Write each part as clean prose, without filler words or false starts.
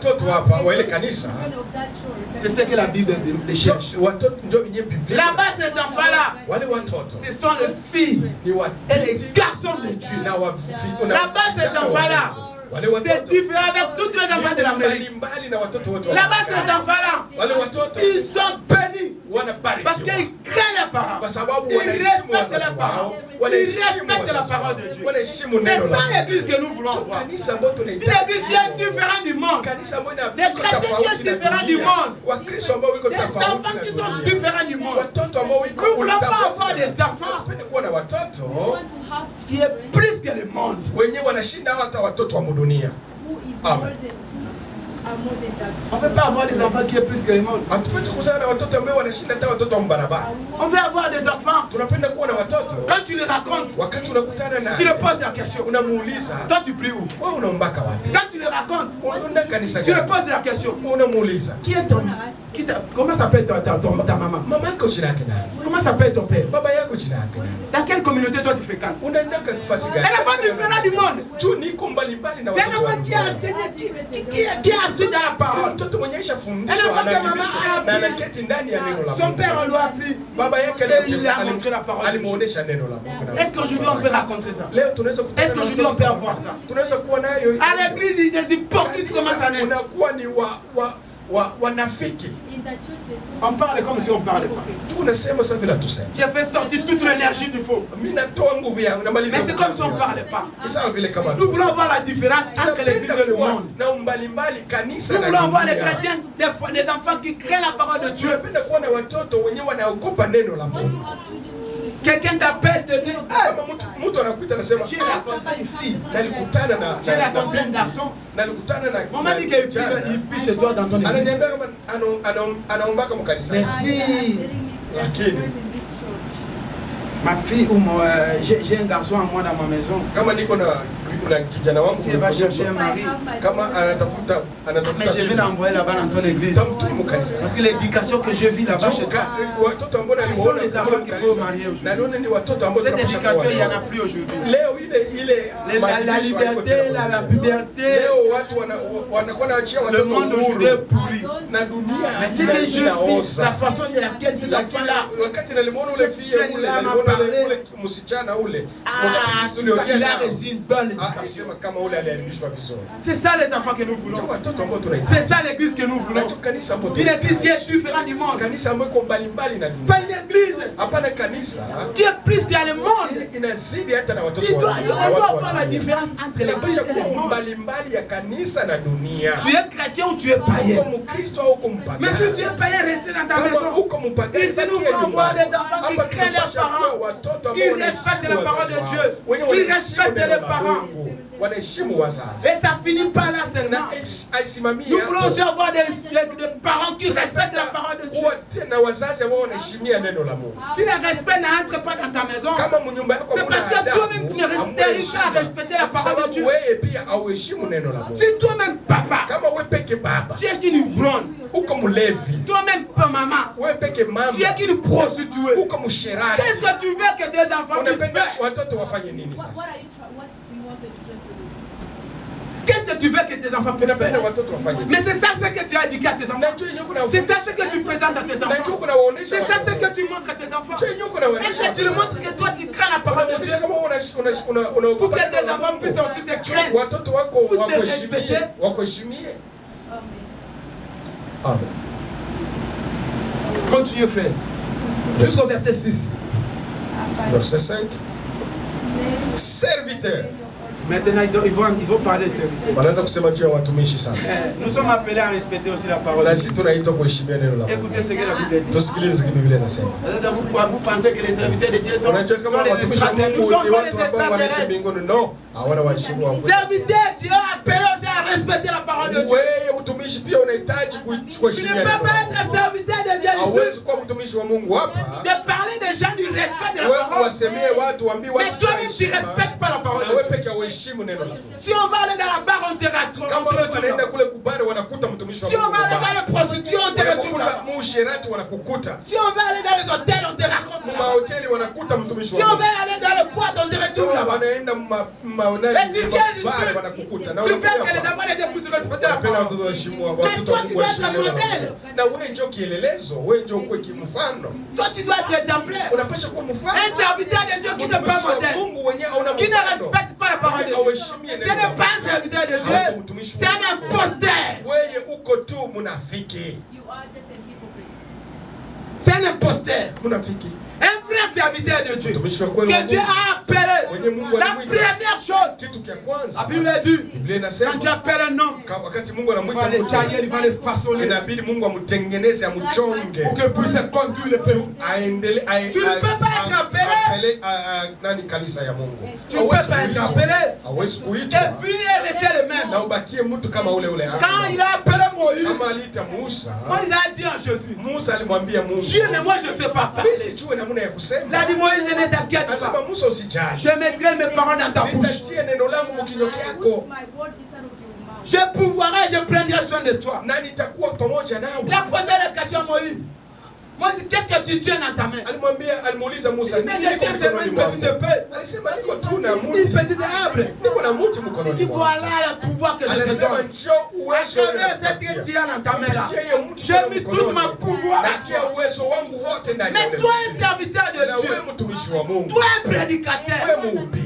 watoto hapa wa ile kanisa. C'est ce que la Bible cherche. Là-bas, ces enfants-là, ce sont les filles et les garçons de Dieu. Là-bas, ces enfants-là, c'est différent avec tous les enfants de l'Amérique. Là-bas, ces enfants-là, ils sont bénis parce qu'ils craignent les parents. Ils respectent les parents. Ils respectent la parole de Dieu. C'est ça l'église que nous voulons voir. Une église qui est différente du monde. Des chrétiens qui sont différents du monde. Des enfants qui sont différents du monde. Nous ne voulons pas avoir des enfants qui est plus que le monde. Amen. On ne veut pas avoir des enfants qui est plus que le monde. On veut avoir des enfants. Quand tu les racontes, tu leur poses la question. Toi tu pries où? Quand tu les racontes, tu leur poses la question. Qui est ton? Comment s'appelle ta maman? Comment s'appelle ton père? Dans quelle communauté toi tu fréquentes? Elle n'est pas différente du monde. C'est un enfant qui a enseigné, qui a assis dans la parole. Son père lui a appris. Il lui a montré la parole. Est-ce qu'aujourd'hui on peut raconter ça? Est-ce qu'aujourd'hui on peut avoir ça? À l'église, des hypocrites commencent à naître. On parle comme si on ne parlait pas. J'ai fait sortir toute l'énergie du faux. Mais c'est comme si on ne parlait pas. Nous voulons voir la différence entre l'église et le monde. Nous voulons voir les chrétiens, les enfants qui créent la parole de Dieu. Quelqu'un t'appelle, te dit, j'ai rencontré une fille, j'ai rencontré un garçon. On m'a dit qu'il prie chez toi dans ton église. Mais si ma fille ou j'ai un garçon à moi dans ma maison, si elle va chercher un mari, mais je vais l'envoyer là-bas dans ton église. Parce que l'éducation que je vis là-bas chez toi, ce sont les enfants qu'il faut marier aujourd'hui. Cette éducation, il n'y en a plus aujourd'hui. La liberté, la puberté, le monde aujourd'hui est pourri. Mais ce que je vis, la façon de laquelle cet enfant-là, il a reçu une bonne éducation. C'est ça les enfants que nous voulons. C'est ça l'église que nous voulons. Une église qui est différente du monde. Pas une église qui est plus que le monde. On doit voir la différence entre l'église et le monde. Tu es chrétien ou tu es païen. Mais si tu es païen, reste dans ta maison. Ici nous voulons voir des enfants qui craignent leurs parents, qui respectent la parole de Dieu, qui respectent les parents. Et ça finit pas là seulement. Nous voulons aussi avoir des parents qui respectent la parole de Dieu. Si le respect n'entre pas dans ta maison, c'est parce que toi-même tu n'arrives pas à respecter la parole de Dieu. Si toi-même papa, tu es une ivrogne, toi-même maman, tu es une prostituée, qu'est-ce que tu veux que tes enfants fassent? Qu'est-ce que tu veux que tes enfants puissent faire? Mais c'est ça ce que tu as éduqué à tes enfants. C'est ça ce que tu présentes à tes enfants. C'est ça ce que tu montres à tes enfants. Est-ce que tu leur montres que toi tu crains la parole de Dieu pour que tes enfants puissent aussi te craindre, puissent te respecter? Amen. Continuez frère. Jusqu'au verset 6. Verset 5. Serviteur. Maintenant, ils vont parler de serviteur. Nous sommes appelés à respecter aussi la parole. Écoutez ce que la Bible dit. Vous pensez que les serviteurs de Dieu sont les extraterrestres. Nous sommes pas les extraterrestres. Serviteur, tu es appelé aussi à respecter la parole de Dieu. Tu ne peux pas être serviteur de Dieu ici. De parler des gens du respect de la parole. Mais toi-même, tu ne respectes pas la parole de Dieu. Si on va aller dans la barre, on te retrouve. Si on va aller dans les prostituées, on te retrouve là. Si on va aller dans les hôtels, on te raconte là. Si on va aller dans les boîtes, on te retrouve là-bas. maonani wale wanakukuta na unapenda watoto waheshimiwa, watoto wa Mungu waheshimiwa. Na wewe ndio kielelezo, wewe ndio uko kimfano. Toi tu dois être exemplaire. Unapaswa kuwa mfano. Un serviteur de Dieu qui ne peut pas modèle, Mungu mwenyewe hauna mfano, qui ne respecte pas la parole de Dieu. Ce n'est pas un serviteur de Dieu, c'est un imposteur. Wewe uko tu munafiki. C'est un imposteur. Munafiki. Un vrai serviteur de Dieu que Dieu a appelé. La première chose, la Bible dit, quand tu appelles un homme, il va le tailler, il va le façonner pour que puisse conduire le peuple. Tu ne peux pas être appelé. Tu ne peux pas être appelé et finir et rester le même. Quand il a appelé Moïse, Moïse a dit à Jésus, Dieu, mais moi je ne sais pas parler. Il a dit, Moïse, ne t'inquiète pas. Je mettrai mes paroles dans ta bouche. Je pouvoirai, je prendrai soin de toi. Il a posé la question à Moïse. Moïse, qu'est-ce que tu tiens dans ta main? Mais je tiens seulement une petite feuille, une petite arbre. Il dit, voilà le pouvoir que je te donne. À travers cette que tu as dans ta main là, j'ai mis tout mon pouvoir. Mais toi, un serviteur de Dieu, toi, un prédicateur,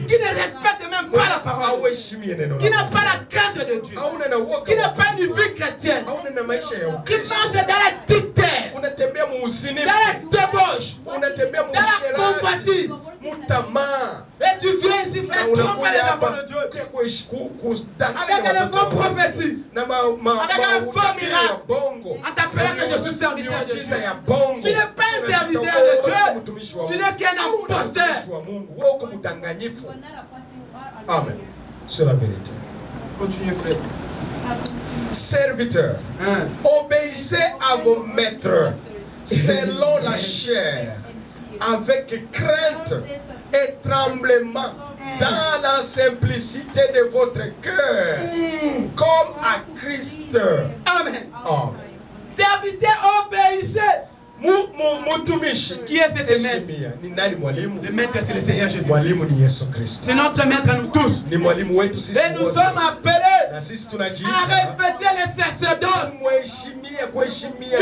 qui ne respecte même pas la parole, qui n'a pas la crainte de Dieu, qui n'a pas une vie chrétienne, qui marche dans la dictaire, dans la débauche, dans la convoitise, et tu viens ici faire tromper les enfants de Dieu avec les faux prophéties, avec les faux miracles, en t'appelant que je suis serviteur de Dieu. Tu n'es pas un serviteur de Dieu, tu n'es qu'un imposteur. Amen. C'est la vérité. Continuez, frère. Serviteurs, obéissez à vos maîtres selon la chair, avec crainte et tremblement, dans la simplicité de votre cœur, comme à Christ. Amen. Amen. Serviteurs, obéissez. Qui est cet maître? Le maître, c'est le Seigneur Jésus. C'est notre maître à nous tous. Et nous sommes appelés à respecter les sacerdoces. Tu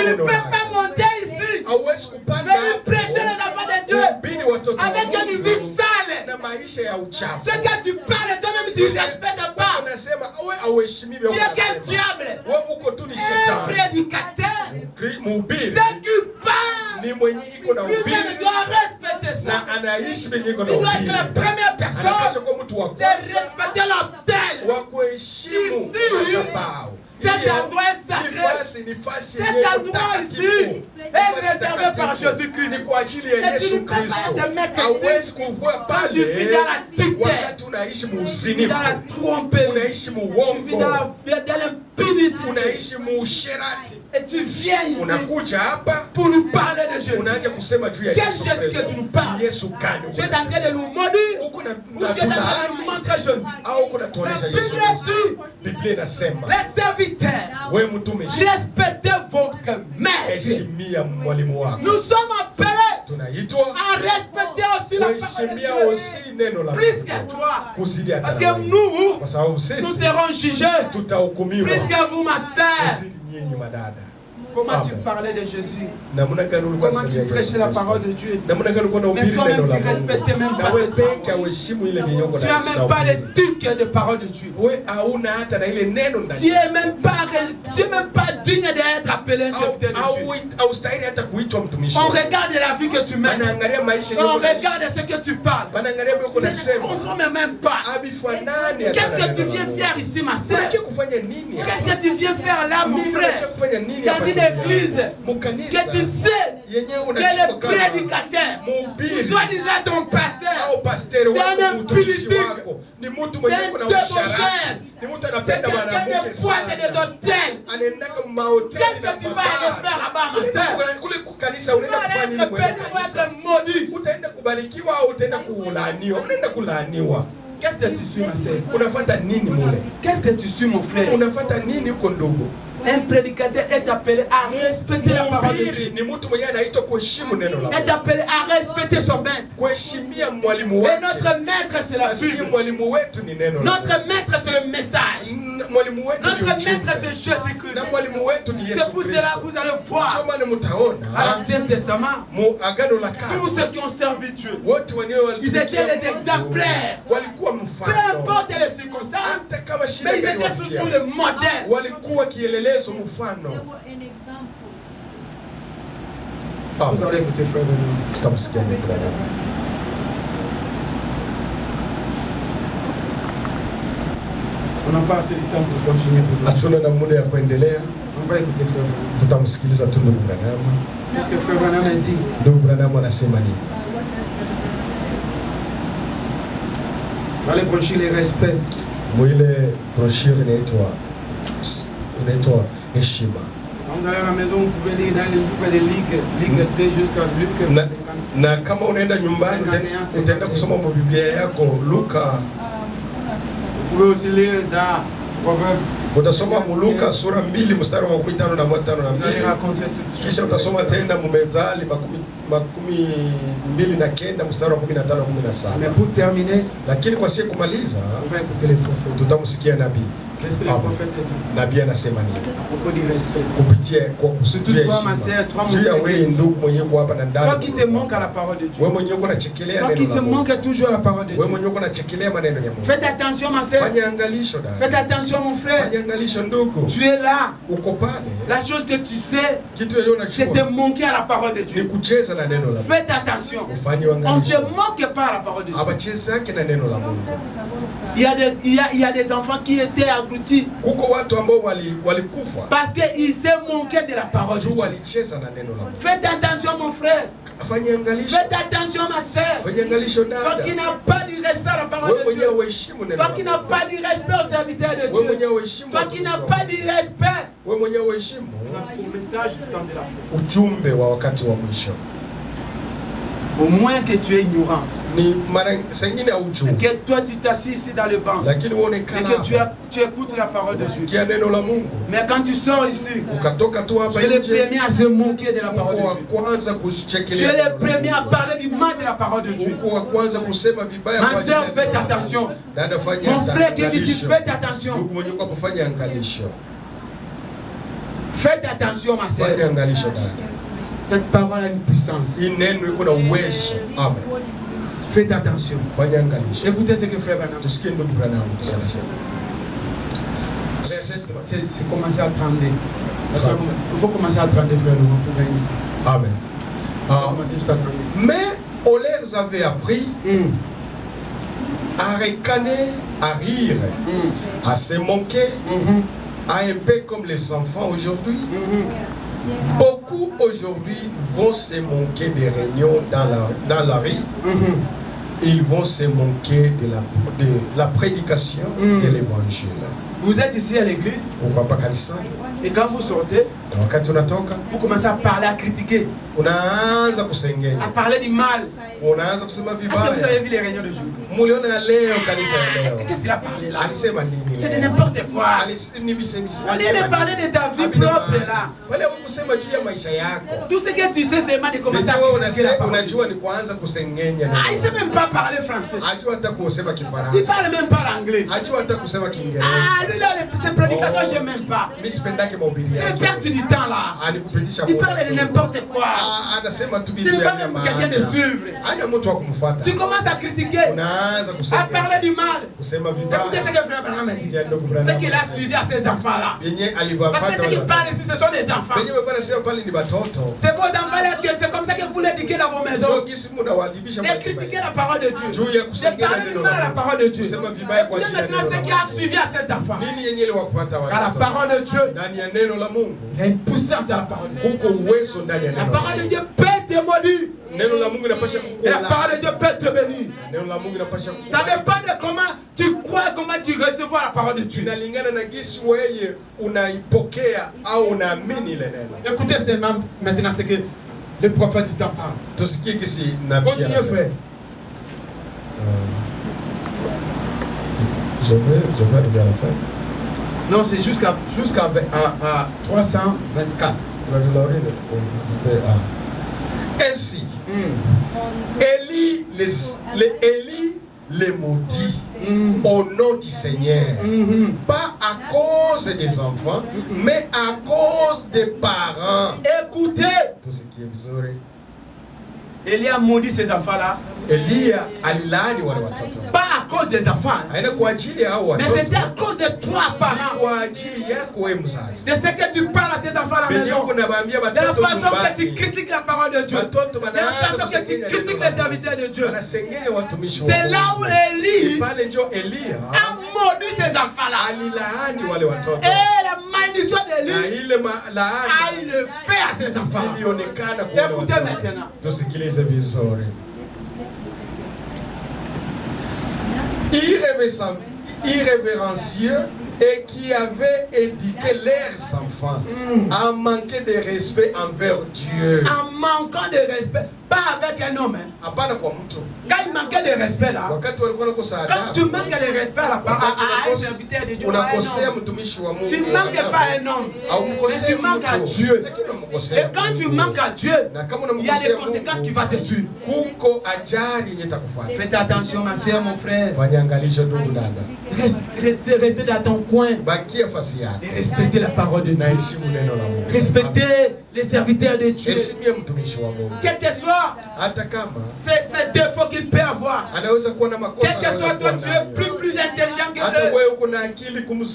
ne peux pas monter ici, venir prêcher les enfants de Dieu avec une vie sale. Ce que tu parles, toi-même tu ne respectes pas. Tu es quel diable? Un prédicateur. C'est qui parle. Lui-même doit respecter ça. Il doit être la première personne de respecter l'autel. Ici, cet endroit est sacré. Cet endroit ici est réservé par Jésus-Christ. Et tu ne peux pas être maître ici quand tu vis dans la dictature, tu vis dans la tromperie, tu vis dans l'impudicité. Et tu viens ici pour nous parler de Jésus. Quel Jésus que tu nous parles? Tu es en train de nous maudire ou tu es en train de nous montrer Jésus? La Bible dit, les serviteurs, respectez votre maître. Nous sommes appelés à respecter aussi la parole de Dieu. Plus que toi. Parce que nous serons jugés. Plus que vous, ma sœur. Comment tu parlais de Jésus? Comment tu prêchais la parole de Dieu? Mais toi-même tu ne respectais même pas cette parole. Tu n'as même pas l'éthique de parole de Dieu. Tu n'es même pas digne d'être appelé un serviteur de Dieu. On regarde la vie que tu mènes. On regarde ce que tu parles. Ça ne conforme même pas. Qu'est-ce que tu viens faire ici, ma soeur? Qu'est-ce que tu viens faire là, mon frère? Dans une église que tu sais que le prédicateur, soi-disant ton pasteur, c'est un politique, c'est un débaucheur, c'est quelqu'un de pointe des hôtels. Qu'est-ce que tu vas aller faire là-bas, ma soeur? Tu vas aller être béni ou être maudit. Qu'est-ce que tu suis, ma soeur? Qu'est-ce que tu suis, mon frère? Un prédicateur est appelé à respecter la parole de Dieu. Est appelé à respecter son maître. Et notre maître c'est la Bible. Notre maître c'est le message. Notre maître c'est Jésus-Christ. C'est pour cela que vous allez voir à l'Ancien Testament tous ceux qui ont servi Dieu. Ils étaient les exemplaires. Peu importe les circonstances, mais ils étaient surtout le modèle. Vous allez écouter frère Benoît. On n'a pas assez de temps pour continuer. On va écouter frère Benoît. Qu'est-ce que frère Benoît a dit? On va aller brancher les respects. Quand vous allez à la maison, vous pouvez lire dans les livres de Ligue 2 jusqu'à Luc 50. Na kama unaenda nyumbani utaenda kusoma mu Biblia yako Luka. Vous pouvez aussi lire dans Proverbes. Utasoma mu Luka sura 2 mstari wa 15 na 52. Kisha utasoma tena mu Mezali 29 mstari wa 15 na 17. Mais pour terminer, lakini kwa siku kumaliza, on va écouter les prophètes. Tutamsikia nabii. Qu'est-ce que les prophètes disent? Nabii anasema nini? Propos du respect. Kupitia kwa kusudia toi ma sœur, toi mon frère. Wewe ndugu mwenyewe uko hapa na ndani. Toi qui te manque à la parole de Dieu. Wewe mwenyewe unachekelea neno la Mungu. Toi qui se Mungu. manque toujours à la parole de Dieu. Wewe mwenyewe unachekelea maneno ya Mungu. Faites attention ma sœur. Fanya angalisho dada. Faites attention mon frère. Fanya angalisho ndugu. Tu es là. Uko pale. La chose que tu sais, kitu yeye unachukua. c'est de manquer à la parole de Dieu. Ni kucheza na neno la Mungu. Faites attention. Ufanye On angalisho. se moque pas à la parole de Dieu. Abachezake na neno la Mungu. Il y a des enfants qui étaient abrutis. Kuko watu ambao walikufa. Parce qu'ils se manquaient de la parole de Dieu. Walicheza na neno la Mungu. Faites attention mon frère. Afanye angalisho. Faites attention ma sœur. Afanye angalisho dada. Toi qui n'as pas du respect à la parole de Dieu. Toi qui n'as pas du respect au serviteur de Dieu. Toi qui n'as pas du respect. Wewe mwenyewe uheshimu message du temps de la fin. Ujumbe wa wakati wa mwisho. Au moins que tu es ignorant. Ni mara sengine haujui. Que toi tu t'assis ici dans le banc. Lakini uonekana. Et que tu écoutes la parole de Dieu. Sikia neno la Mungu. Mais quand tu sors ici, ukatoka tu hapa tu es le premier à se moquer de la parole de Dieu. Kwanza kuchekelea. Tu es le premier à parler du mal de la parole de Dieu. Uko kwanza kusema vibaya kwa Dieu. Ma sœur, faites attention. Dada fanya. Mon frère qui est ici, faites attention. Ndugu mwenye uko kufanya angalisho. Faites attention ma sœur. Fanya angalisho dada. Cette parole a une puissance. Amen. Faites attention. Écoutez ce que frère Branham. C'est commencer à trembler. Il faut commencer à trembler, frère Noah, pour gagner. Amen. Mais on les avait appris à ricaner, à rire, à se moquer, à un peu comme les enfants aujourd'hui. Beaucoup aujourd'hui vont se moquer des réunions dans la rue. Ils vont se moquer de la prédication de l'évangile. Vous êtes ici à l'église. Pourquoi pas kanisa? Et quand vous sortez, vous commencez à parler, à critiquer, à parler du mal. Est-ce que vous avez vu les réunions de jour? Qu'est-ce qu'il a parlé là? C'est de n'importe quoi. On vient de parler de ta vie propre là. Tout ce que tu sais, c'est de commencer à critiquer la parole. Il ne sait même pas parler français. Il ne parle même pas l'anglais. Ces prédications, je n'aime même pas. C'est perdre du temps là. Il parle de n'importe quoi. C'est pas même quelqu'un de suivre. Tu commences à critiquer, à parler du mal. Écoutez ce que frère Branham a dit. C'est qu'il a suivi à ces enfants-là. Parce que ce qu'il parle ici, ce sont des enfants. C'est vos enfants là, c'est comme ça que vous l'éduquez dans vos maisons. Et critiquer la parole de Dieu. De parler du mal à la parole de Dieu. Écoutez maintenant ce qu'il a suivi à ces enfants. Car la parole de Dieu, il y a une puissance dans la parole de Dieu. La parole de Dieu peut te maudire. Et la parole de Dieu peut te bénir. Ça dépend de comment tu crois, comment tu recevras la parole de Dieu. Écoutez maintenant ce que le prophète du temps parle. Continuez, frère. Je vais arriver à la fin. Non, c'est jusqu'à 324. Ainsi, Élie les maudit au nom du Seigneur, pas à cause des enfants, mais à cause des parents. Écoutez, tout ce qui est vizuri. Élie a maudit ses enfants-là. Elia alilaani wale watoto. Pas à cause des enfants. Haina kwa ajili ya hao watoto. Mais c'était à cause de toi, parents. Kwa ajili yako wewe mzazi. De ce que tu parles à tes enfants à la maison. De la façon que tu critiques la parole de Dieu. De la façon que tu critiques les serviteurs de Dieu. C'est là où Élie a maudit ses enfants-là. Alilaani wale watoto. Et la malédiction d'Élie a eu le fait à ses enfants. Écoutez maintenant. Tusikilize vizuri. Irrévérencieux et qui avait éduqué leurs enfants en manquant de respect envers Dieu. En manquant de respect, pas avec un homme. Quand il manquait de respect là, quand tu manques de respect à un serviteur de Dieu, tu ne manques pas à un homme, mais tu manques à Dieu. Et quand tu manques à Dieu, il y a des conséquences qui vont te suivre. Faites attention ma soeur, mon frère. Restez dans ton coin et respectez la parole de Dieu. Respectez les serviteurs de Dieu. Quel que soit ces défauts qu'il peut avoir, quel que soit toi, tu es plus intelligent que eux.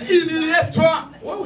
Il est toi.